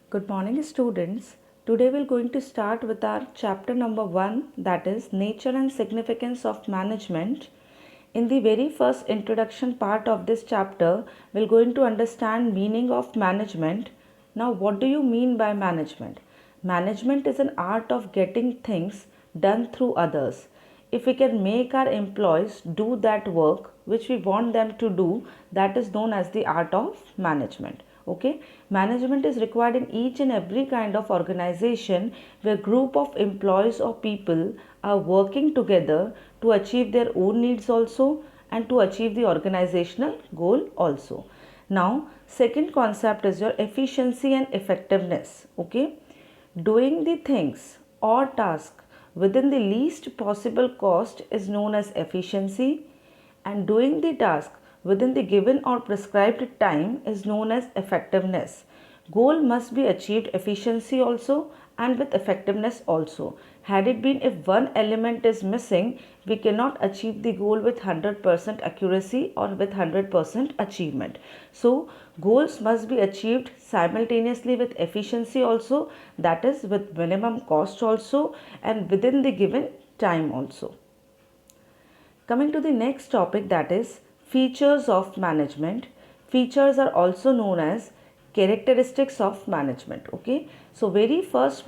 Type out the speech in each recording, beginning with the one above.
Good morning, students. Today we're going to start with our chapter number 1, that is Nature and Significance of Management. In the very first introduction part of this chapter, we're going to understand meaning of management. Now, what do you mean by management? Management is an art of getting things done through others. If we can make our employees do that work which we want them to do, that is known as the art of management. Okay, management is required in each and every kind of organization where group of employees or people are working together to achieve their own needs also and to achieve the organizational goal also. Now, second concept is your efficiency and effectiveness. Okay, doing the things or task within the least possible cost is known as efficiency, and doing the task within the given or prescribed time is known as effectiveness. Goal must be achieved efficiency also and with effectiveness also. Had it been if one element is missing, we cannot achieve the goal with 100% accuracy or with 100% achievement. So, goals must be achieved simultaneously with efficiency also, that is with minimum cost also, and within the given time also. Coming to the next topic, that is features of management. Features are also known as characteristics of management. Okay, so very first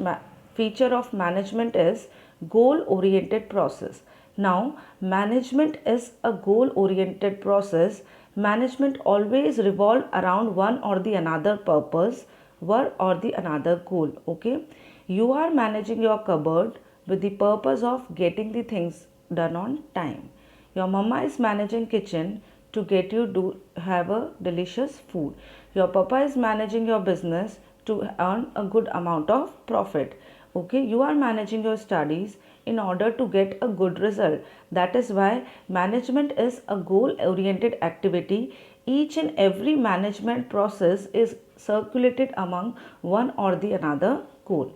feature of management is goal oriented process. Now, management is a goal oriented process. Management always revolve around one or the another purpose, one or the another goal. Okay, you are managing your cupboard with the purpose of getting the things done on time. Your mama is managing kitchen to get you to have a delicious food. Your papa is managing your business to earn a good amount of profit. Okay, you are managing your studies in order to get a good result. That is why management is a goal oriented activity. Each and every management process is circulated among one or the another goal.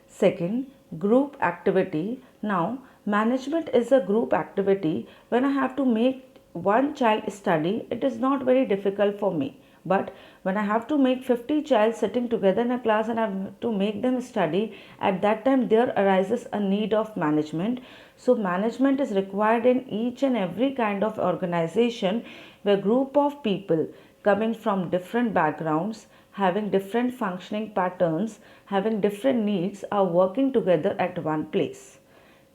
Second, group activity. Now, management is a group activity. When I have to make one child study, it is not very difficult for me. But when I have to make 50 child sitting together in a class and I have to make them study, at that time there arises a need of management. So management is required in each and every kind of organization where group of people coming from different backgrounds, having different functioning patterns, having different needs are working together at one place.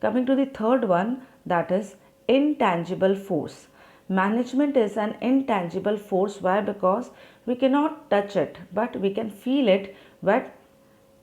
Coming to the third one, that is intangible force. Management is an intangible force. Why? Because we cannot touch it, but we can feel it when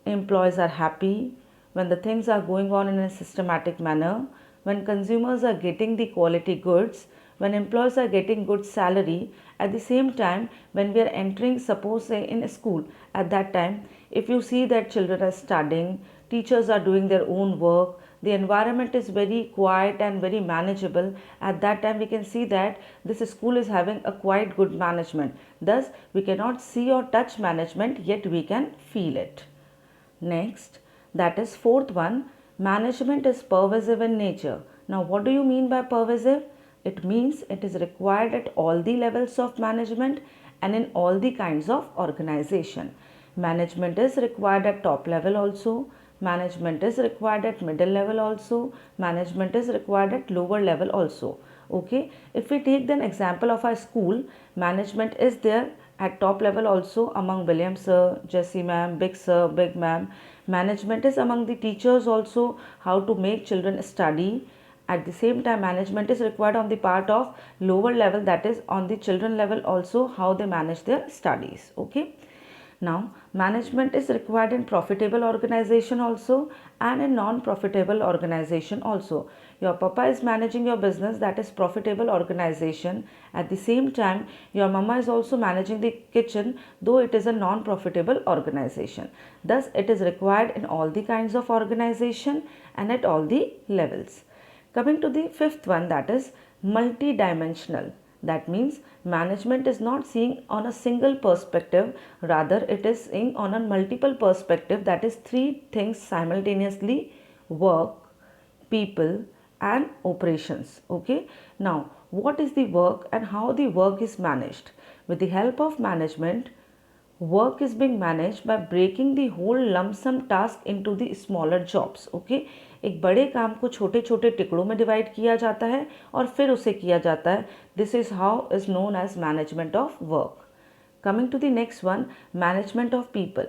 employees are happy, when the things are going on in a systematic manner, when consumers are getting the quality goods, when employees are getting good salary. At the same time, when we are entering, suppose say in a school, at that time, if you see that children are studying, teachers are doing their own work, the environment is very quiet and very manageable, at that time we can see that this school is having a quite good management. Thus, we cannot see or touch management, yet we can feel it. Next, that is fourth one, management is pervasive in nature. Now, what do you mean by pervasive? It means it is required at all the levels of management and in all the kinds of organization. Management is required at top level also. Management is required at middle level also. Management is required at lower level also. Okay, if we take an example of a school, management is there at top level also among William sir, Jessie ma'am, Big sir, Big ma'am. Management is among the teachers also, how to make children study. At the same time, management is required on the part of lower level, that is on the children level also, how they manage their studies. Okay. Now, management is required in profitable organization also and in non-profitable organization also. Your papa is managing your business, that is profitable organization. At the same time, your mama is also managing the kitchen, though it is a non-profitable organization. Thus, it is required in all the kinds of organization and at all the levels. Coming to the fifth one, that is multidimensional. That means management is not seeing on a single perspective, rather it is seeing on a multiple perspective, that is three things simultaneously: work, people and operations. Okay. Now, what is the work and how the work is managed? With the help of management, work is being managed by breaking the whole lump sum task into the smaller jobs. Okay, एक बड़े काम को छोटे छोटे टुकड़ों में divide किया जाता है और फिर उसे किया जाता है. This is how is known as management of work. Coming to the next one, management of people.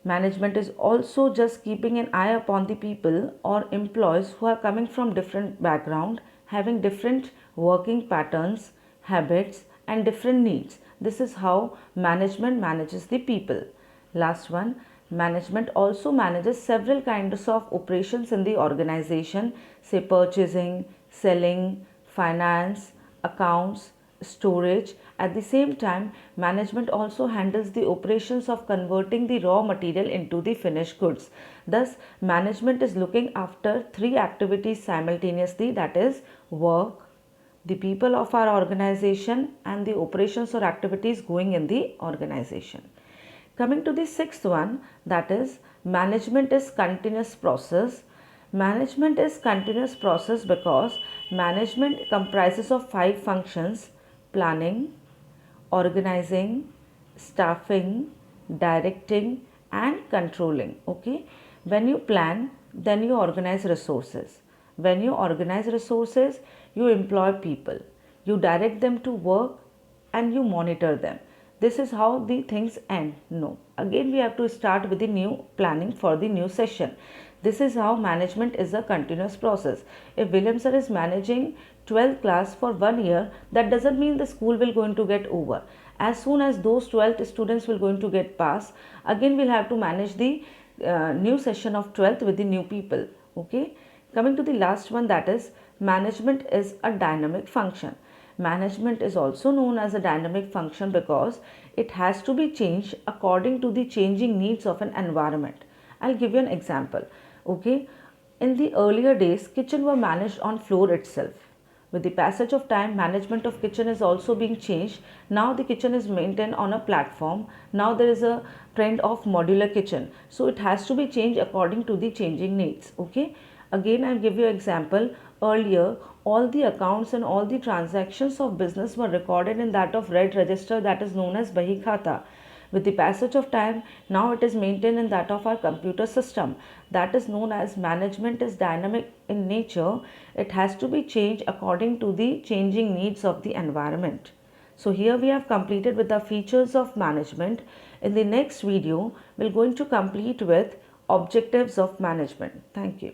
Management is also just keeping an eye upon the people or employees who are coming from different background, having different working patterns, habits and different needs. This is how management manages the people. Last one, management also manages several kinds of operations in the organization, say purchasing, selling, finance, accounts, storage. At the same time, management also handles the operations of converting the raw material into the finished goods. Thus, management is looking after three activities simultaneously, that is work, the people of our organization and the operations or activities going in the organization. Coming to the sixth one, that is management is continuous process. Management is continuous process because management comprises of 5 functions: planning, organizing, staffing, directing and controlling. Okay, when you plan, then you organize resources. When you organize resources, you employ people, you direct them to work and you monitor them. This is how the things end. No, again we have to start with the new planning for the new session. This is how management is a continuous process. If William sir is managing 12th class for 1 year, that doesn't mean the school will going to get over. As soon as those 12th students will going to get pass, again we'll have to manage the new session of 12th with the new people. Okay, coming to the last one, that is management is a dynamic function. Management is also known as a dynamic function because it has to be changed according to the changing needs of an environment. I'll give you an example. Okay, in the earlier days, kitchen were managed on floor itself. With the passage of time, management of kitchen is also being changed. Now the kitchen is maintained on a platform. Now there is a trend of modular kitchen. So it has to be changed according to the changing needs. Okay. Again, I'll give you an example. Earlier, all the accounts and all the transactions of business were recorded in that of red register, that is known as Bahi Khata. With the passage of time, now it is maintained in that of our computer system, that is known as management is dynamic in nature. It has to be changed according to the changing needs of the environment. So here we have completed with the features of management. In the next video, we're going to complete with objectives of management. Thank you.